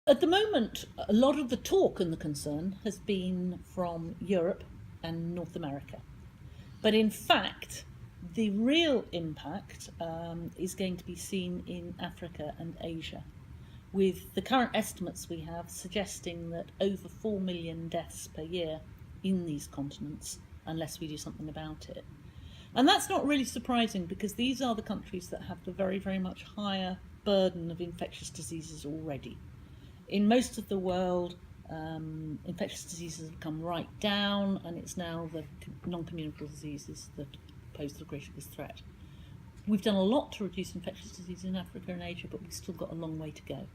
At the moment, a lot of the talk and the concern has been from Europe and North America. But in fact, the real impact is going to be seen in Africa and Asia, with the current estimates we have suggesting that over 4 million deaths per year in these continents, unless we do something about it. And that's not really surprising, because these are the countries that have the very, very much higher burden of infectious diseases already. In most of the world, infectious diseases have come right down, and it's now the non-communicable diseases that pose the greatest threat. We've done a lot to reduce infectious disease in Africa and Asia, but we've still got a long way to go.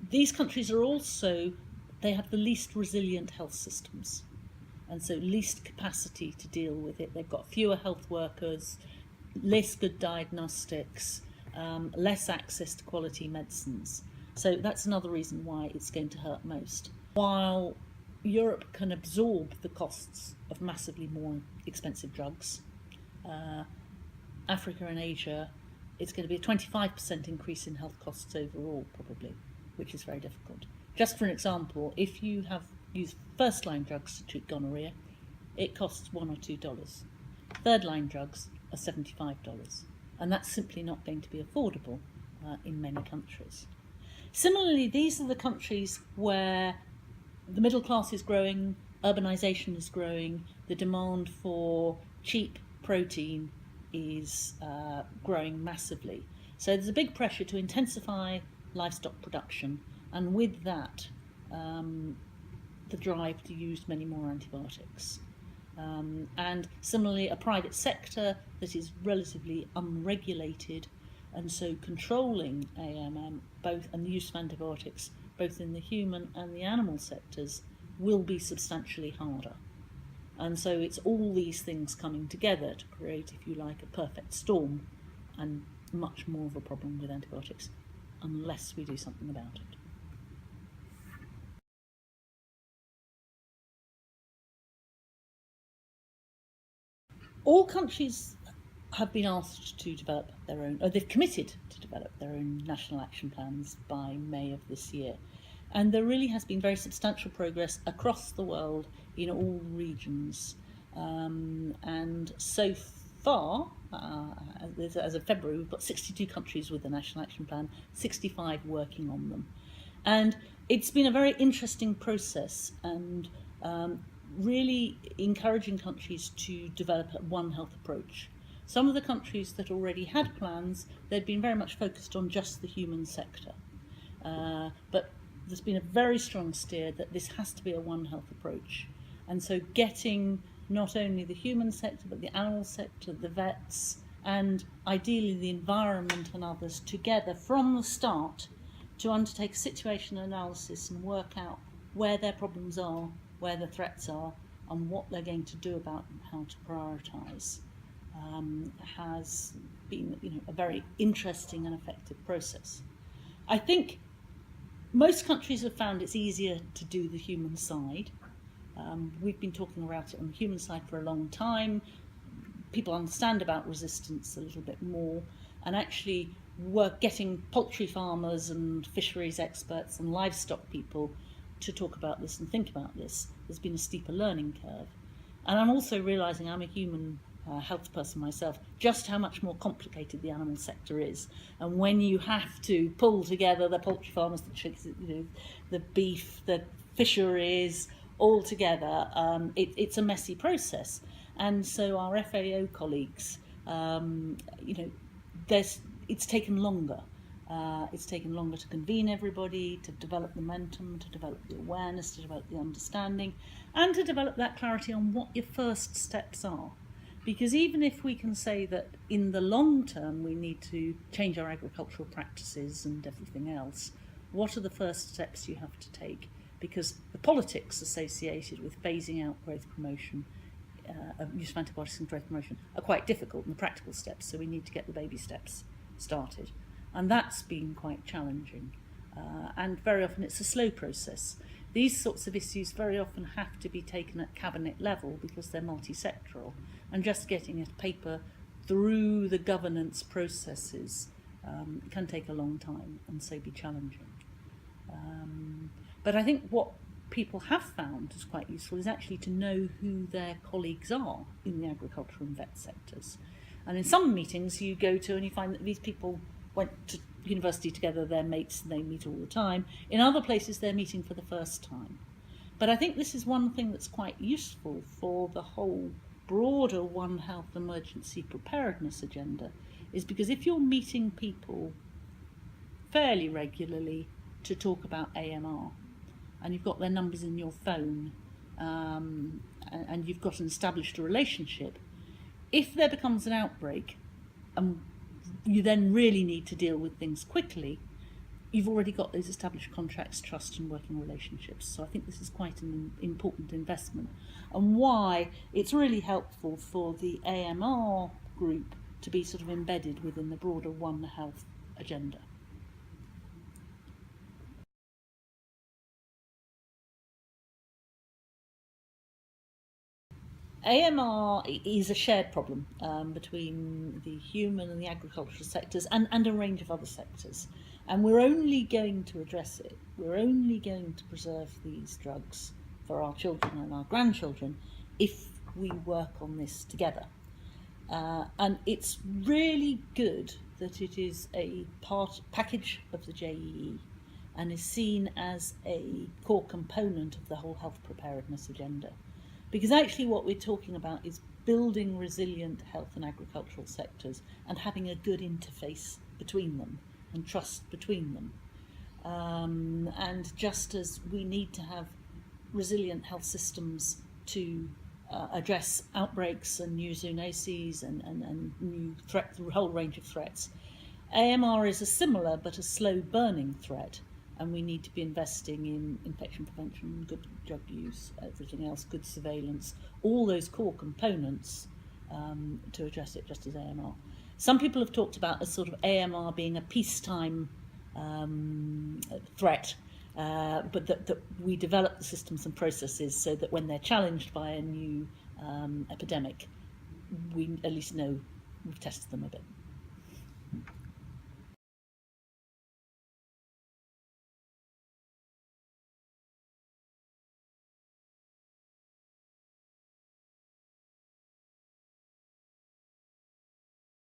These countries are also, they have the least resilient health systems, and so least capacity to deal with it. They've got fewer health workers, less good diagnostics, less access to quality medicines. So that's another reason why it's going to hurt most. While Europe can absorb the costs of massively more expensive drugs, Africa and Asia, it's going to be a 25% increase in health costs overall, probably, which is very difficult. Just for an example, if you have used first-line drugs to treat gonorrhea, it costs $1 or $2. Third-line drugs are $75, and that's simply not going to be affordable in many countries. Similarly, these are the countries where the middle class is growing, urbanisation is growing, the demand for cheap protein is growing massively. So there's a big pressure to intensify livestock production, and with that, the drive to use many more antibiotics. And similarly, a private sector that is relatively unregulated, and so controlling AMM both and the use of antibiotics both in the human and the animal sectors will be substantially harder. And so it's all these things coming together to create, if you like, a perfect storm, and much more of a problem with antibiotics unless we do something about it. All countries have been asked to develop their own, or they've committed to develop their own national action plans by May of this year. And there really has been very substantial progress across the world in all regions. And so far, as of February, we've got 62 countries with a national action plan, 65 working on them. And it's been a very interesting process, and really encouraging countries to develop a One Health approach. Some of the countries that already had plans, they'd been very much focused on just the human sector. But there's been a very strong steer that this has to be a One Health approach. And so getting not only the human sector, but the animal sector, the vets, and ideally the environment and others together from the start to undertake a situation analysis and work out where their problems are, where the threats are, and what they're going to do about them, how to prioritise, has been, a very interesting and effective process. I think most countries have found it's easier to do the human side. We've been talking about it on the human side for a long time. People understand about resistance a little bit more, and actually getting poultry farmers and fisheries experts and livestock people to talk about this and think about this. There's been a steeper learning curve. And I'm also realising, I'm a human health person myself, just how much more complicated the animal sector is. And when you have to pull together the poultry farmers, the chicks, the beef, the fisheries, all together, it's a messy process. And so our FAO colleagues, it's taken longer. It's taken longer to convene everybody, to develop the momentum, to develop the awareness, to develop the understanding, and to develop that clarity on what your first steps are. Because even if we can say that in the long term we need to change our agricultural practices and everything else, what are the first steps you have to take? Because the politics associated with phasing out growth promotion, use of antibiotics and growth promotion, are quite difficult in the practical steps, so we need to get the baby steps started. And that's been quite challenging. And very often it's a slow process. These sorts of issues very often have to be taken at cabinet level because they're multi-sectoral, and just getting a paper through the governance processes It can take a long time and so be challenging. But I think what people have found is quite useful is actually to know who their colleagues are in the agricultural and vet sectors. And in some meetings you go to and you find that these people went to university together, they're mates and they meet all the time. In other places they're meeting for the first time. But I think this is one thing that's quite useful for the whole broader One Health emergency preparedness agenda, is because if you're meeting people fairly regularly to talk about AMR, and you've got their numbers in your phone, and you've got an established relationship, if there becomes an outbreak and you then really need to deal with things quickly, you've already got those established contracts, trust and working relationships. So I think this is quite an important investment, and why it's really helpful for the AMR group to be sort of embedded within the broader One Health agenda. AMR is a shared problem between the human and the agricultural sectors and a range of other sectors. And we're only going to address it, we're only going to preserve these drugs for our children and our grandchildren if we work on this together. And it's really good that it is a package of the JEE and is seen as a core component of the whole health preparedness agenda. Because actually what we're talking about is building resilient health and agricultural sectors and having a good interface between them and trust between them. And just as we need to have resilient health systems to address outbreaks and new zoonoses and new threats, a whole range of threats, AMR is a similar but a slow burning threat. And we need to be investing in infection prevention, good drug use, everything else, good surveillance, all those core components to address it, just as AMR. Some people have talked about a sort of AMR being a peacetime threat, but that we develop the systems and processes so that when they're challenged by a new epidemic, we at least know we've tested them a bit.